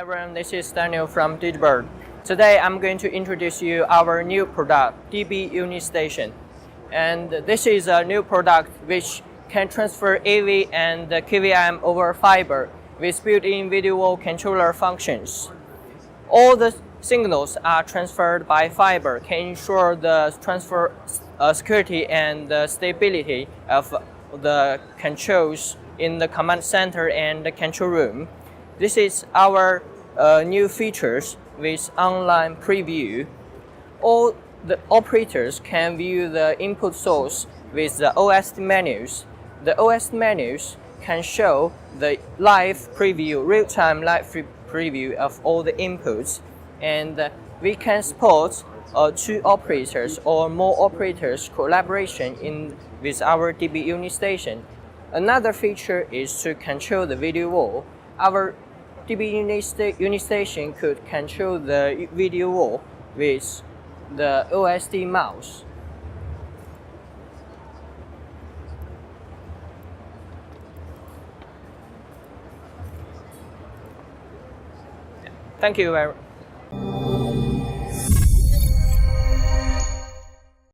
everyone, this is Daniel from Digibird. Today I'm going to introduce you our new product, DB Unit Station. And this is a new product which can transfer AV and KVM over fiber with built-in video wall controller functions. All the signals are transferred by fiber, can ensure the transfer security and stability of the controls in the command center and the control room. This is our new features with online preview. All the operators can view the input source with the OSD menus. The OSD menus can show the live preview, real-time live preview of all the inputs, and we can support 2 operators or more operators collaboration with our DB Unit Station. Another feature is to control the video wall. Our DB Unit Station could control the video wall with the OSD mouse. Thank you very much.